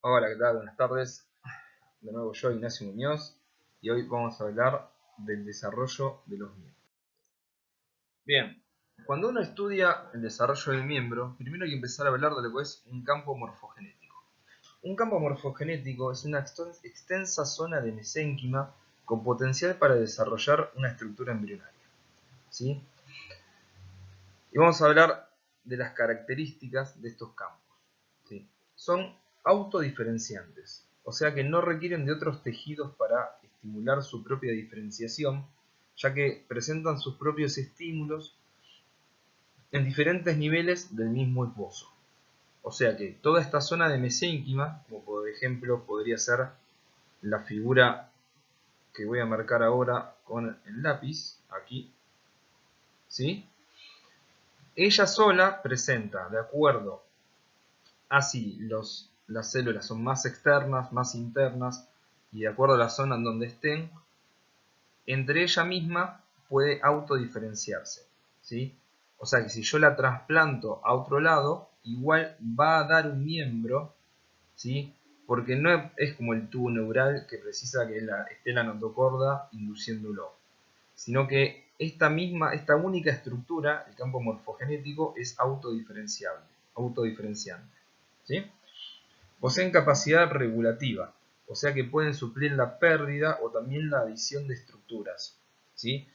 Hola, ¿qué tal? Buenas tardes. De nuevo yo, Ignacio Muñoz, y hoy vamos a hablar del desarrollo de los miembros. Bien, cuando uno estudia el desarrollo del miembro, primero hay que empezar a hablar de lo que es un campo morfogenético. Un campo morfogenético es una extensa zona de mesénquima con potencial para desarrollar una estructura embrionaria, ¿sí? Y vamos a hablar de las características de estos campos, ¿sí? Son autodiferenciantes, o sea que no requieren de otros tejidos para estimular su propia diferenciación, ya que presentan sus propios estímulos en diferentes niveles del mismo esbozo. O sea que toda esta zona de mesénquima, como por ejemplo podría ser la figura que voy a marcar ahora con el lápiz, aquí, ¿sí? Ella sola presenta, de acuerdo a si las células son más externas, más internas, y de acuerdo a la zona en donde estén, entre ella misma puede autodiferenciarse, ¿sí? O sea que si yo la trasplanto a otro lado, igual va a dar un miembro, ¿sí? Porque no es como el tubo neural que precisa que esté la notocorda induciéndolo, sino que esta única estructura, el campo morfogenético, es autodiferenciante, ¿sí? Poseen capacidad regulativa, o sea que pueden suplir la pérdida o también la adición de estructuras, ¿sí?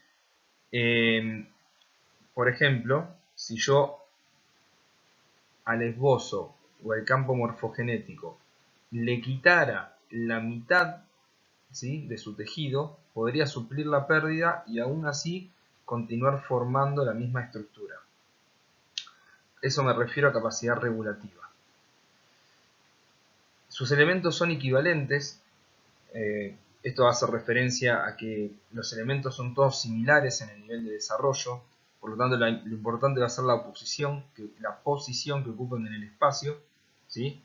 Eh, por ejemplo, si yo al esbozo o al campo morfogenético le quitara la mitad, ¿sí?, de su tejido, podría suplir la pérdida y aún así continuar formando la misma estructura. Eso me refiero a capacidad regulativa. Sus elementos son equivalentes. Esto hace referencia a que los elementos son todos similares en el nivel de desarrollo, por lo tanto lo importante va a ser la posición que ocupen en el espacio, ¿sí?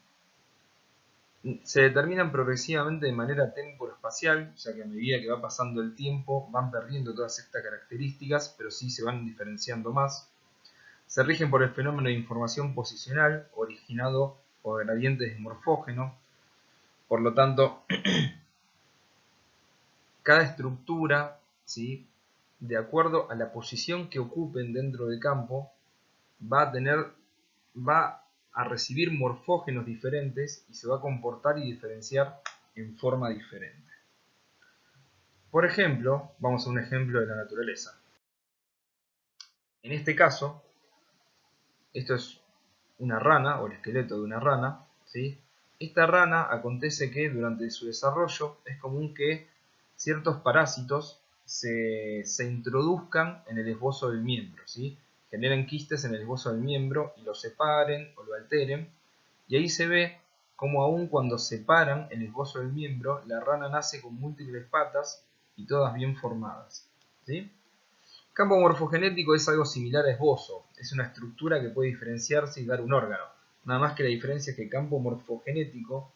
Se determinan progresivamente de manera temporoespacial, ya que a medida que va pasando el tiempo van perdiendo todas estas características, pero sí se van diferenciando más. Se rigen por el fenómeno de información posicional originado por gradientes de morfógeno, por lo tanto cada estructura, ¿sí?, de acuerdo a la posición que ocupen dentro del campo, va a recibir morfógenos diferentes y se va a comportar y diferenciar en forma diferente. Por ejemplo, vamos a un ejemplo de la naturaleza. En este caso, esto es una rana o el esqueleto de una rana, ¿sí? Esta rana acontece que durante su desarrollo es común que ciertos parásitos se introduzcan en el esbozo del miembro, ¿sí? Generen quistes en el esbozo del miembro y lo separen o lo alteren, y ahí se ve como aun cuando separan el esbozo del miembro, la rana nace con múltiples patas y todas bien formadas, ¿sí? Campo morfogenético es algo similar a esbozo, es una estructura que puede diferenciarse y dar un órgano. Nada más que la diferencia es que el campo morfogenético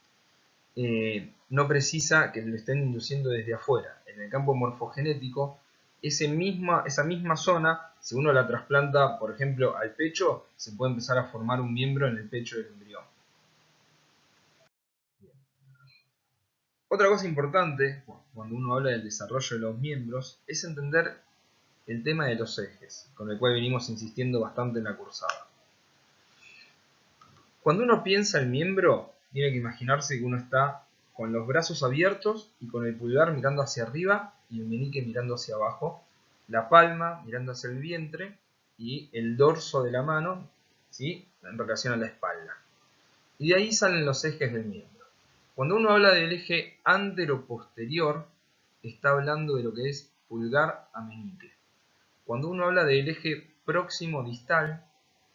no precisa que lo estén induciendo desde afuera. En el campo morfogenético, esa misma zona, si uno la trasplanta, por ejemplo, al pecho, se puede empezar a formar un miembro en el pecho del embrión. Otra cosa importante, cuando uno habla del desarrollo de los miembros, es entender el tema de los ejes, con el cual venimos insistiendo bastante en la cursada. Cuando uno piensa el miembro, tiene que imaginarse que uno está con los brazos abiertos y con el pulgar mirando hacia arriba y el meñique mirando hacia abajo, la palma mirando hacia el vientre y el dorso de la mano, ¿sí?, en relación a la espalda. Y de ahí salen los ejes del miembro. Cuando uno habla del eje antero-posterior, está hablando de lo que es pulgar a meñique. Cuando uno habla del eje próximo-distal,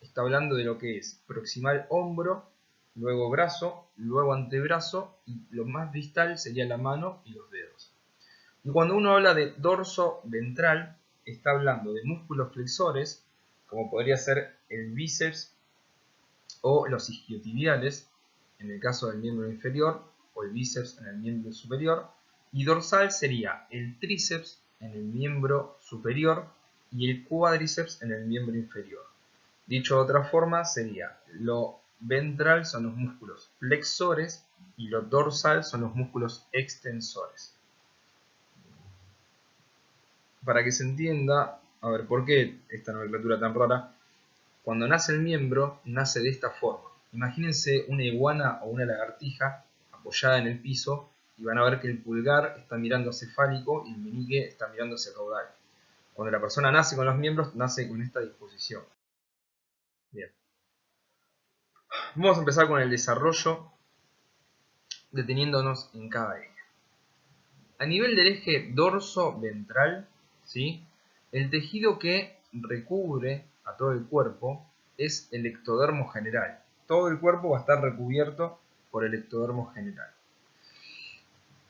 está hablando de lo que es proximal hombro, luego brazo, luego antebrazo y lo más distal sería la mano y los dedos. Y cuando uno habla de dorso ventral, está hablando de músculos flexores, como podría ser el bíceps o los isquiotibiales, en el caso del miembro inferior, o el bíceps en el miembro superior, y dorsal sería el tríceps en el miembro superior y el cuádriceps en el miembro inferior. Dicho de otra forma, sería lo ventral son los músculos flexores y lo dorsal son los músculos extensores. Para que se entienda, a ver, ¿por qué esta nomenclatura tan rara? Cuando nace el miembro, nace de esta forma. Imagínense una iguana o una lagartija apoyada en el piso y van a ver que el pulgar está mirando hacia cefálico y el meñique está mirando hacia caudal. Cuando la persona nace con los miembros, nace con esta disposición. Bien. Vamos a empezar con el desarrollo, deteniéndonos en cada eje. A nivel del eje dorso-ventral, ¿sí? El tejido que recubre a todo el cuerpo es el ectodermo general. Todo el cuerpo va a estar recubierto por el ectodermo general.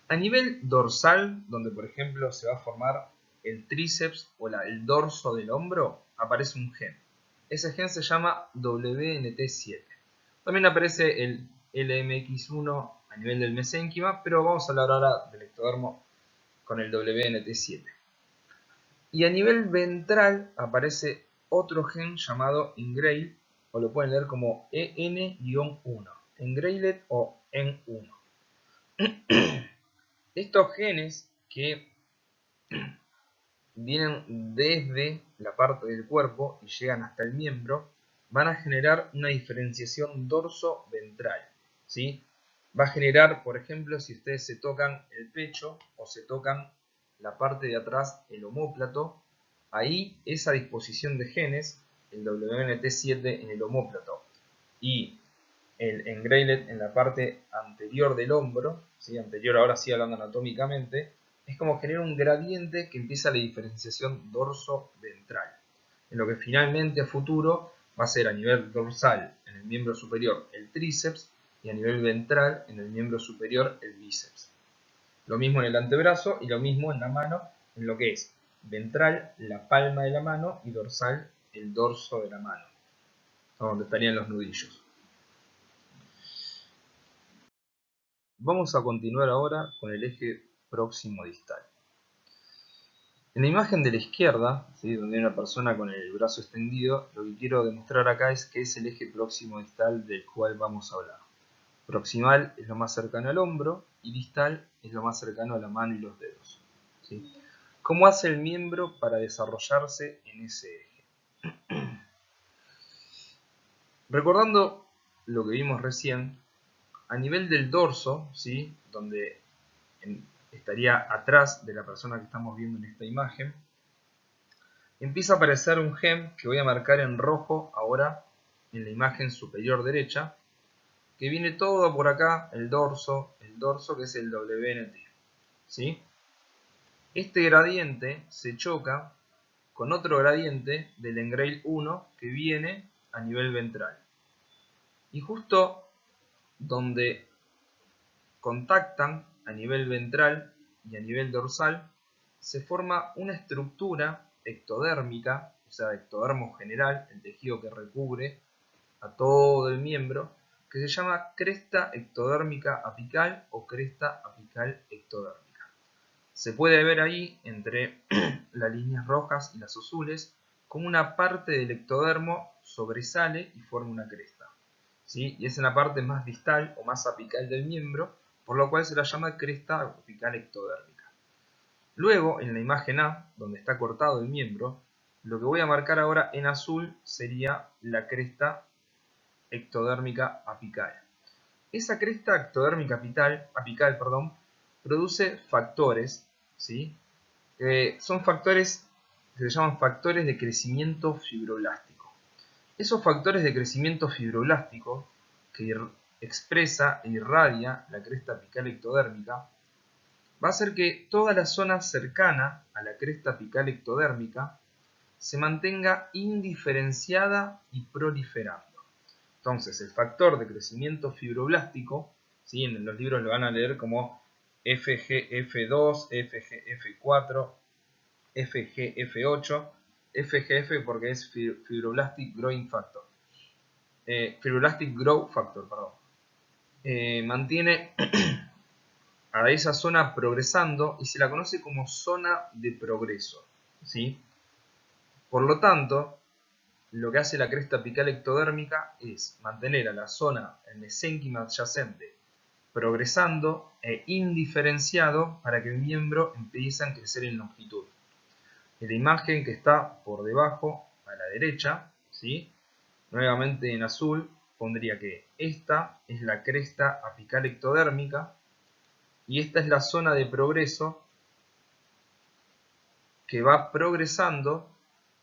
A nivel dorsal, donde por ejemplo se va a formar el tríceps o el dorso del hombro, aparece un gen. Ese gen se llama WNT7. También aparece el LMX1 a nivel del mesénquima, pero vamos a hablar ahora del ectodermo con el WNT7. Y a nivel ventral aparece otro gen llamado Engrail, o lo pueden leer como EN-1, Engrailed o EN1. Estos genes que vienen desde la parte del cuerpo y llegan hasta el miembro, van a generar una diferenciación dorso-ventral, ¿sí? Va a generar, por ejemplo, si ustedes se tocan el pecho o se tocan la parte de atrás, el omóplato, ahí esa disposición de genes, el WNT7 en el omóplato y el Engrailed en la parte anterior del hombro, ¿sí? Anterior ahora sí hablando anatómicamente, es como genera un gradiente que empieza la diferenciación dorso-ventral. En lo que finalmente a futuro va a ser a nivel dorsal en el miembro superior el tríceps y a nivel ventral en el miembro superior el bíceps. Lo mismo en el antebrazo y lo mismo en la mano, en lo que es ventral la palma de la mano y dorsal el dorso de la mano, donde estarían los nudillos. Vamos a continuar ahora con el eje próximo distal. En la imagen de la izquierda, ¿sí? Donde hay una persona con el brazo extendido, lo que quiero demostrar acá es que es el eje próximo distal del cual vamos a hablar. Proximal es lo más cercano al hombro y distal es lo más cercano a la mano y los dedos, ¿sí? ¿Cómo hace el miembro para desarrollarse en ese eje? Recordando lo que vimos recién, a nivel del dorso, ¿sí? Donde estaría atrás de la persona que estamos viendo en esta imagen, empieza a aparecer un gen que voy a marcar en rojo ahora en la imagen superior derecha, que viene todo por acá, el dorso que es el WNT, ¿sí? Este gradiente se choca con otro gradiente del Engrail 1 que viene a nivel ventral. Y justo donde contactan a nivel ventral y a nivel dorsal, se forma una estructura ectodérmica, o sea, ectodermo general, el tejido que recubre a todo el miembro, que se llama cresta ectodérmica apical o cresta apical ectodérmica. Se puede ver ahí, entre las líneas rojas y las azules, como una parte del ectodermo sobresale y forma una cresta, ¿sí? Y es en la parte más distal o más apical del miembro, por lo cual se la llama cresta apical ectodérmica. Luego, en la imagen A, donde está cortado el miembro, lo que voy a marcar ahora en azul sería la cresta ectodérmica apical. Esa cresta ectodérmica apical, produce factores, ¿sí? Son factores que se llaman factores de crecimiento fibroblástico. Esos factores de crecimiento fibroblástico que expresa e irradia la cresta apical ectodérmica va a hacer que toda la zona cercana a la cresta apical ectodérmica se mantenga indiferenciada y proliferando. Entonces, el factor de crecimiento fibroblástico, ¿sí? En los libros lo van a leer como FGF2, FGF4, FGF8, FGF porque es Fibroblastic Growing Factor. Fibroblastic Growth Factor, perdón. Mantiene a esa zona progresando y se la conoce como zona de progreso, ¿sí? Por lo tanto, lo que hace la cresta apical ectodérmica es mantener a la zona, el mesénquima adyacente, progresando e indiferenciado para que el miembro empiece a crecer en longitud. En la imagen que está por debajo, a la derecha, ¿sí? Nuevamente en azul, pondría que esta es la cresta apical ectodérmica y esta es la zona de progreso que va progresando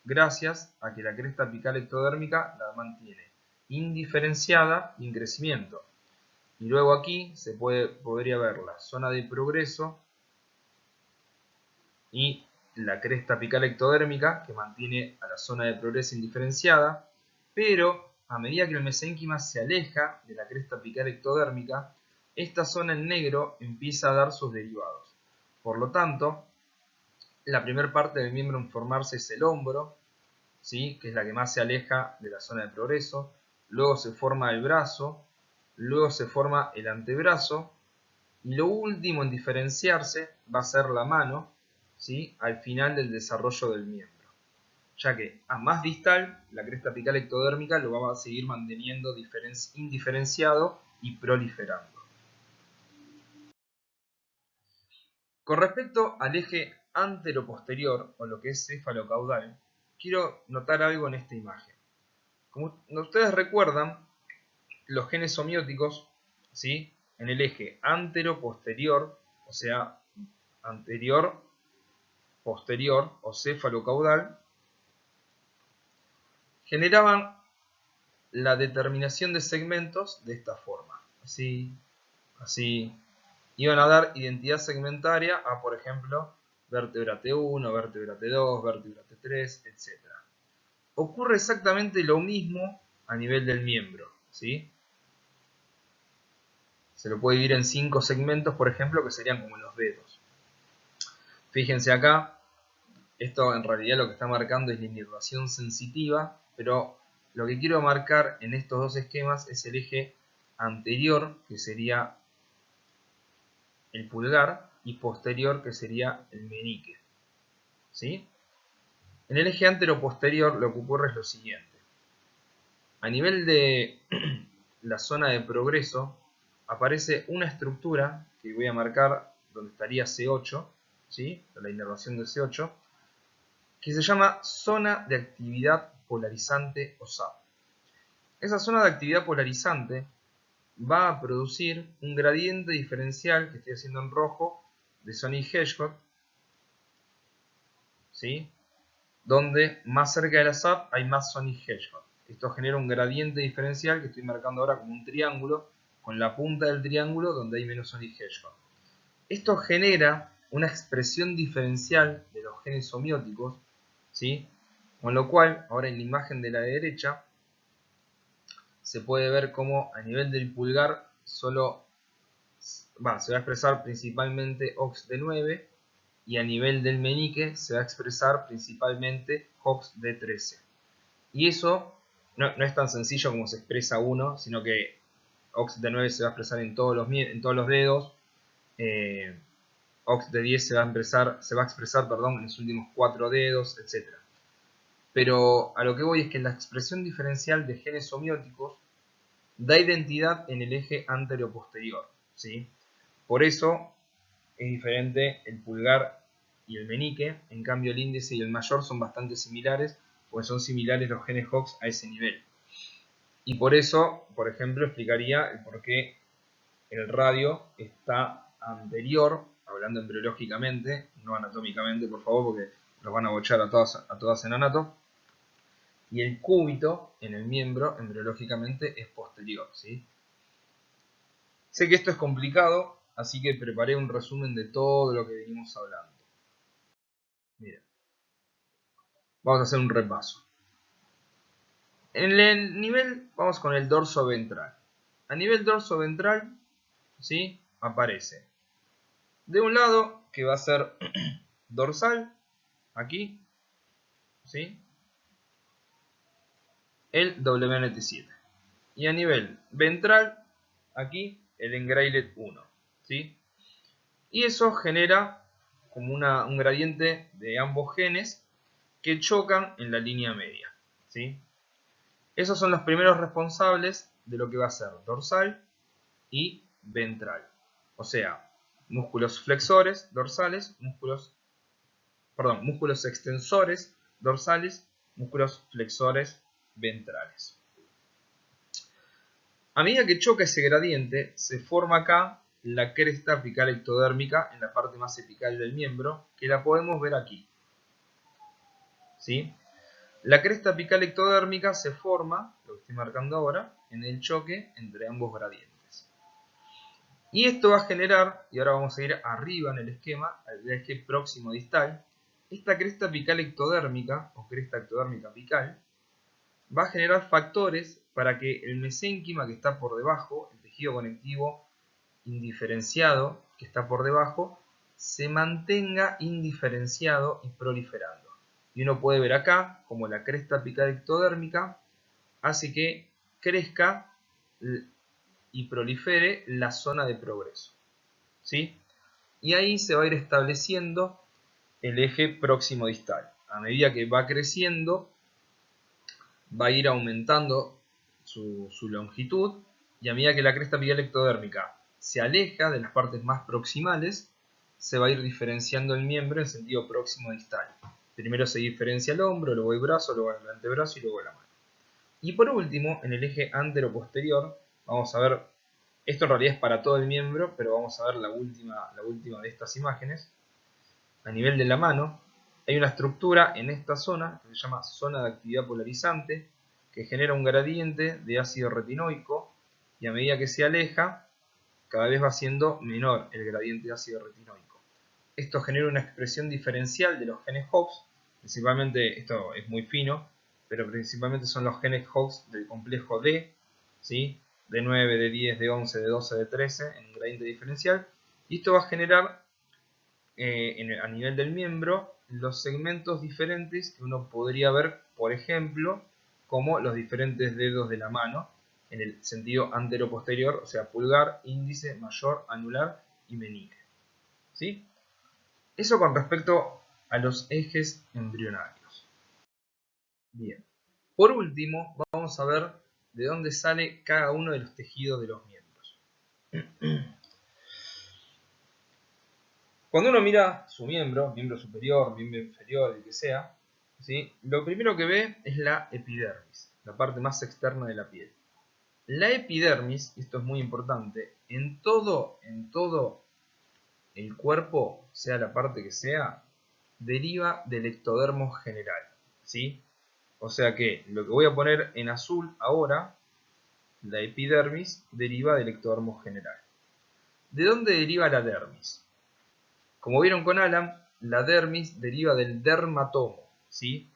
gracias a que la cresta apical ectodérmica la mantiene indiferenciada y en crecimiento. Y luego aquí se podría ver la zona de progreso y la cresta apical ectodérmica que mantiene a la zona de progreso indiferenciada, pero a medida que el mesénquima se aleja de la cresta apical ectodérmica, esta zona en negro empieza a dar sus derivados. Por lo tanto, la primera parte del miembro en formarse es el hombro, ¿sí? Que es la que más se aleja de la zona de progreso. Luego se forma el brazo, luego se forma el antebrazo, y lo último en diferenciarse va a ser la mano, ¿sí? Al final del desarrollo del miembro. Ya que a más distal, la cresta apical ectodérmica lo va a seguir manteniendo indiferenciado y proliferando. Con respecto al eje antero-posterior, o lo que es cefalocaudal, quiero notar algo en esta imagen. Como ustedes recuerdan, los genes somióticos, ¿sí? En el eje antero-posterior, o sea, anterior-posterior o cefalocaudal, generaban la determinación de segmentos de esta forma. Así, así. Iban a dar identidad segmentaria a, por ejemplo, vértebra T1, vértebra T2, vértebra T3, etc. Ocurre exactamente lo mismo a nivel del miembro, ¿sí? Se lo puede dividir en 5 segmentos, por ejemplo, que serían como los dedos. Fíjense acá, esto en realidad lo que está marcando es la inervación sensitiva, pero lo que quiero marcar en estos dos esquemas es el eje anterior, que sería el pulgar, y posterior, que sería el meñique, ¿sí? En el eje antero-posterior lo que ocurre es lo siguiente. A nivel de la zona de progreso aparece una estructura que voy a marcar donde estaría C8, ¿sí? La inervación de C8, que se llama zona de actividad polarizante o ZAP. Esa zona de actividad polarizante va a producir un gradiente diferencial, que estoy haciendo en rojo, de Sonic-Hedgehog, ¿sí? Donde más cerca de la ZAP hay más Sonic-Hedgehog. Esto genera un gradiente diferencial que estoy marcando ahora como un triángulo, con la punta del triángulo donde hay menos Sonic-Hedgehog. Esto genera una expresión diferencial de los genes somióticos, ¿sí? Con lo cual, ahora en la imagen de la derecha, se puede ver cómo a nivel del pulgar se va a expresar principalmente OX-D9 y a nivel del meñique se va a expresar principalmente OX-D13. Y eso no es tan sencillo como se expresa uno, sino que OX-D9 se va a expresar en todos los dedos, OX-D10 se va a expresar en los últimos 4 dedos, etc. Pero a lo que voy es que la expresión diferencial de genes somióticos da identidad en el eje anterior-posterior, ¿sí? Por eso es diferente el pulgar y el meñique, en cambio el índice y el mayor son bastante similares, pues son similares los genes Hox a ese nivel. Y por eso, por ejemplo, explicaría el por qué el radio está anterior, hablando embriológicamente, no anatómicamente, por favor, porque los van a bochar a todas en anato. Y el cúbito en el miembro, embriológicamente, es posterior, ¿sí? Sé que esto es complicado, así que preparé un resumen de todo lo que venimos hablando. Mira, vamos a hacer un repaso. En el nivel, vamos con el dorso ventral. A nivel dorso ventral, ¿sí? Aparece de un lado, que va a ser dorsal, aquí, ¿sí? El WNT7. Y a nivel ventral, aquí, el Engrailet 1, ¿sí? Y eso genera como un gradiente de ambos genes que chocan en la línea media, ¿sí? Esos son los primeros responsables de lo que va a ser dorsal y ventral. O sea, músculos flexores dorsales, músculos extensores dorsales, músculos flexores ventrales. A medida que choca ese gradiente, se forma acá la cresta apical ectodérmica en la parte más apical del miembro, que la podemos ver aquí. ¿Sí? La cresta apical ectodérmica se forma, lo que estoy marcando ahora, en el choque entre ambos gradientes. Y esto va a generar, y ahora vamos a ir arriba en el esquema, al eje próximo distal, esta cresta apical ectodérmica, o cresta ectodérmica apical, va a generar factores para que el mesénquima que está por debajo, el tejido conectivo indiferenciado que está por debajo, se mantenga indiferenciado y proliferando. Y uno puede ver acá como la cresta apical ectodérmica hace que crezca y prolifere la zona de progreso. ¿Sí? Y ahí se va a ir estableciendo el eje próximo distal. A medida que va creciendo, va a ir aumentando su longitud, y a medida que la cresta apical ectodérmica se aleja de las partes más proximales, se va a ir diferenciando el miembro en sentido próximo distal. Primero se diferencia el hombro, luego el brazo, luego el antebrazo y luego la mano. Y por último, en el eje antero-posterior, vamos a ver, esto en realidad es para todo el miembro, pero vamos a ver la última de estas imágenes. A nivel de la mano, hay una estructura en esta zona que se llama zona de actividad polarizante, que genera un gradiente de ácido retinoico, y a medida que se aleja, cada vez va siendo menor el gradiente de ácido retinoico. Esto genera una expresión diferencial de los genes Hox, principalmente, esto es muy fino, pero principalmente son los genes Hox del complejo D, ¿sí? D9, D10, D11, D12, D13 en gradiente diferencial, y esto va a generar a nivel del miembro los segmentos diferentes que uno podría ver, por ejemplo, como los diferentes dedos de la mano en el sentido antero-posterior, o sea, pulgar, índice, mayor, anular y meñique. ¿Sí? Eso con respecto a los ejes embrionarios. Bien. Por último, vamos a ver de dónde sale cada uno de los tejidos de los miembros. Cuando uno mira su miembro superior, miembro inferior, el que sea, ¿sí? Lo primero que ve es la epidermis, la parte más externa de la piel. La epidermis, y esto es muy importante, en todo el cuerpo, sea la parte que sea, deriva del ectodermo general, ¿sí? O sea que lo que voy a poner en azul ahora, la epidermis, deriva del ectodermo general. ¿De dónde deriva la dermis? Como vieron con Alan, la dermis deriva del dermatomo, ¿sí?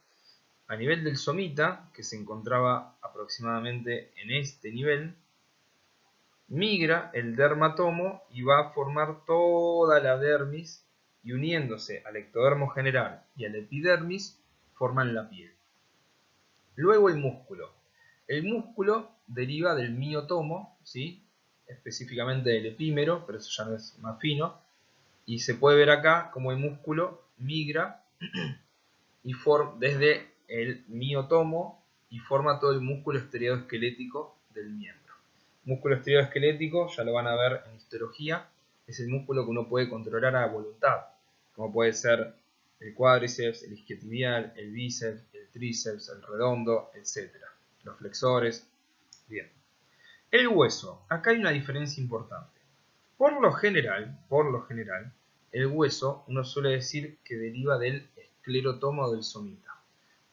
A nivel del somita, que se encontraba aproximadamente en este nivel, migra el dermatomo y va a formar toda la dermis, y uniéndose al ectodermo general y al epidermis, forman la piel. Luego el músculo. El músculo deriva del miotomo, ¿sí? Específicamente del epímero, pero eso ya no es más fino. Y se puede ver acá como el músculo migra y desde el miotomo y forma todo el músculo estereoesquelético del miembro. Músculo estereoesquelético, ya lo van a ver en histología, es el músculo que uno puede controlar a voluntad, como puede ser el cuádriceps, el isquiotibial, el bíceps, el tríceps, el redondo, etc. Los flexores. Bien. El hueso. Acá hay una diferencia importante. Por lo general, el hueso uno suele decir que deriva del esclerotomo o del somita.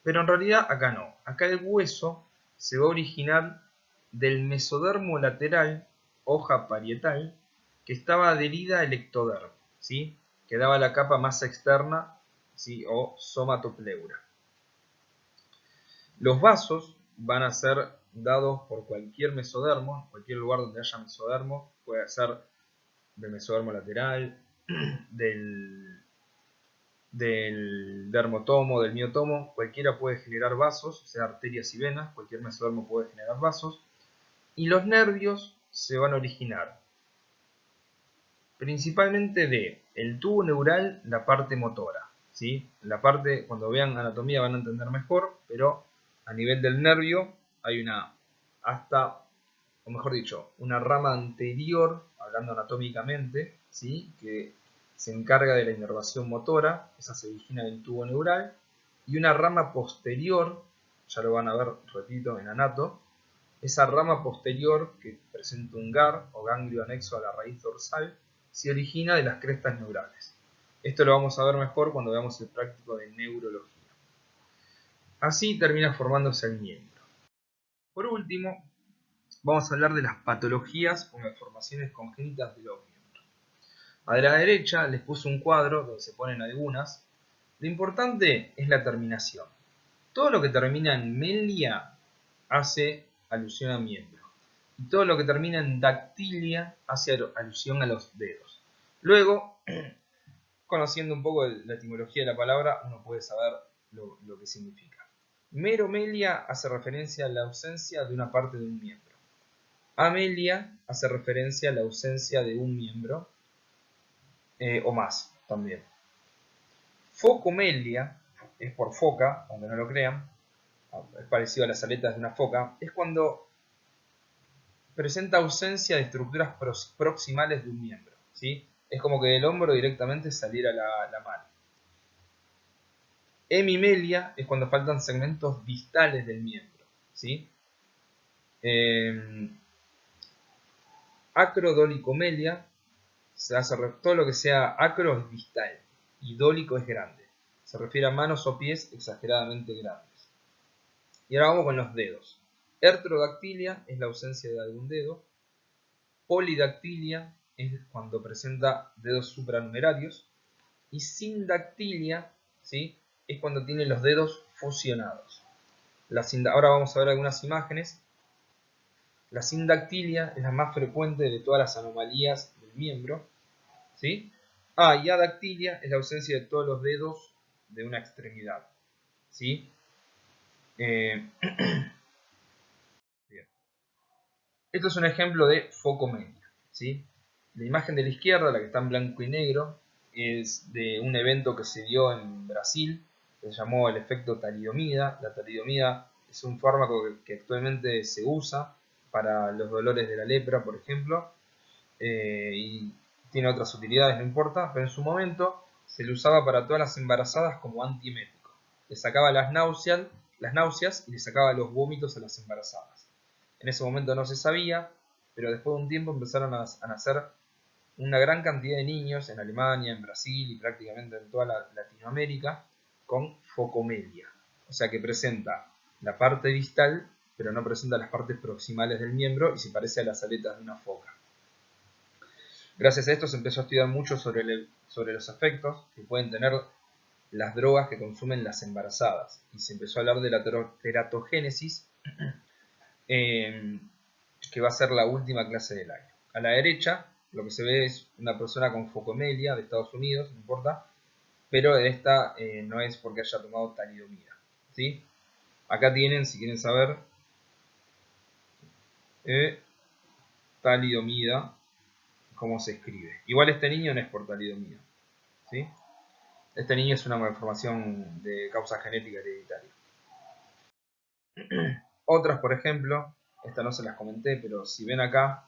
Pero en realidad acá no. Acá el hueso se va a originar del mesodermo lateral, hoja parietal, que estaba adherida al ectodermo, ¿sí? Que daba la capa más externa, ¿sí? O somatopleura. Los vasos van a ser dados por cualquier mesodermo, cualquier lugar donde haya mesodermo, puede ser del mesodermo lateral, del dermotomo, del miotomo, cualquiera puede generar vasos, o sea, arterias y venas, cualquier mesodermo puede generar vasos, y los nervios se van a originar principalmente de el tubo neural, la parte motora, ¿sí? La parte, cuando vean anatomía van a entender mejor, pero a nivel del nervio hay una, o mejor dicho, una rama anterior, hablando anatómicamente, ¿sí? Que se encarga de la inervación motora, esa se origina del tubo neural, y una rama posterior, ya lo van a ver, repito, en anato, esa rama posterior que presenta un GAR o ganglio anexo a la raíz dorsal, se origina de las crestas neurales. Esto lo vamos a ver mejor cuando veamos el práctico de neurología. Así termina formándose el miembro. Por último, vamos a hablar de las patologías o malformaciones congénitas de los miembros. A la derecha les puse un cuadro donde se ponen algunas. Lo importante es la terminación. Todo lo que termina en melia hace alusión a miembro. Y todo lo que termina en dactilia hace alusión a los dedos. Luego, conociendo un poco la etimología de la palabra, uno puede saber lo que significa. Meromelia hace referencia a la ausencia de una parte de un miembro. Amelia hace referencia a la ausencia de un miembro o más también. Focomelia, es por foca, aunque no lo crean, es parecido a las aletas de una foca, es cuando presenta ausencia de estructuras proximales de un miembro, ¿sí? Es como que del hombro directamente saliera la mano. Hemimelia es cuando faltan segmentos distales del miembro, ¿sí? Acrodolicomelia, todo lo que sea acro es distal y dólico es grande. Se refiere a manos o pies exageradamente grandes. Y ahora vamos con los dedos. Ertrodactilia es la ausencia de algún dedo. Polidactilia es cuando presenta dedos supranumerarios. Y sindactilia, ¿sí?, es cuando tiene los dedos fusionados. Ahora vamos a ver algunas imágenes. La sindactilia es la más frecuente de todas las anomalías del miembro, ¿sí? Y adactilia es la ausencia de todos los dedos de una extremidad, ¿sí? Bien. Esto es un ejemplo de focomelia, ¿sí? La imagen de la izquierda, la que está en blanco y negro, es de un evento que se dio en Brasil, que se llamó el efecto talidomida. La talidomida es un fármaco que actualmente se usa para los dolores de la lepra, por ejemplo, y tiene otras utilidades, no importa, pero en su momento se le usaba para todas las embarazadas como antiemético. Le sacaba las náuseas y le sacaba los vómitos a las embarazadas. En ese momento no se sabía, pero después de un tiempo empezaron a nacer una gran cantidad de niños en Alemania, en Brasil y prácticamente en toda Latinoamérica con focomelia. O sea que presenta la parte distal, pero no presenta las partes proximales del miembro y se parece a las aletas de una foca. Gracias a esto se empezó a estudiar mucho sobre los efectos que pueden tener las drogas que consumen las embarazadas. Y se empezó a hablar de la teratogénesis, que va a ser la última clase del año. A la derecha lo que se ve es una persona con focomelia de Estados Unidos, no importa, pero esta no es porque haya tomado talidomida, ¿sí? Acá tienen, si quieren saber, talidomida, cómo se escribe. Igual este niño no es por talidomida, ¿sí? Este niño es una malformación de causa genética hereditaria. Otras, por ejemplo, esta no se las comenté, pero si ven acá,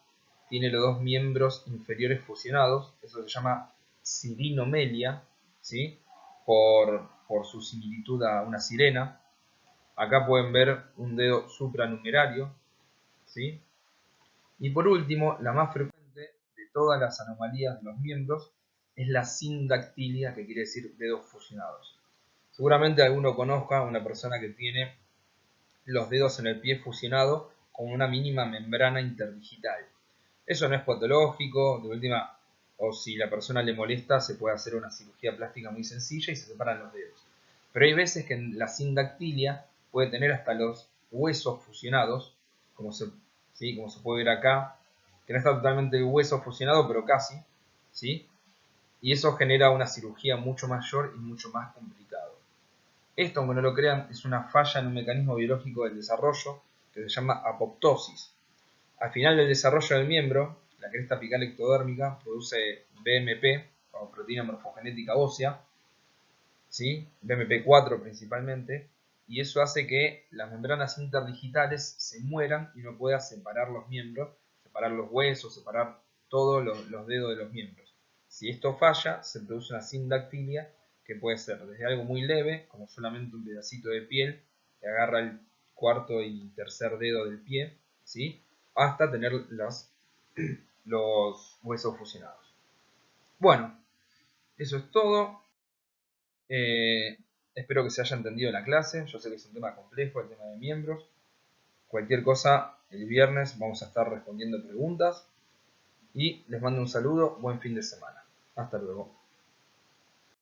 tiene los dos miembros inferiores fusionados. Eso se llama sirinomelia, ¿sí? Por su similitud a una sirena. Acá pueden ver un dedo supranumerario, ¿sí? Y por último, la más frecuente de todas las anomalías de los miembros es la sindactilia, que quiere decir dedos fusionados. Seguramente alguno conozca a una persona que tiene los dedos en el pie fusionados con una mínima membrana interdigital. Eso no es patológico, de última, o si la persona le molesta, se puede hacer una cirugía plástica muy sencilla y se separan los dedos. Pero hay veces que la sindactilia puede tener hasta los huesos fusionados, como se puede ver acá, que no está totalmente el hueso fusionado, pero casi, ¿sí? Y eso genera una cirugía mucho mayor y mucho más complicado. Esto, aunque no lo crean, es una falla en un mecanismo biológico del desarrollo que se llama apoptosis. Al final del desarrollo del miembro, la cresta apical ectodérmica produce BMP, o proteína morfogenética ósea, ¿sí? BMP4 principalmente, y eso hace que las membranas interdigitales se mueran y no pueda separar los miembros, separar los huesos, separar todos los dedos de los miembros. Si esto falla, se produce una sindactilia, que puede ser desde algo muy leve, como solamente un pedacito de piel que agarra el cuarto y tercer dedo del pie, ¿sí?, hasta tener los huesos fusionados. Bueno, eso es todo. Espero que se haya entendido la clase. Yo sé que es un tema complejo, el tema de miembros. Cualquier cosa, el viernes vamos a estar respondiendo preguntas. Y les mando un saludo, buen fin de semana. Hasta luego.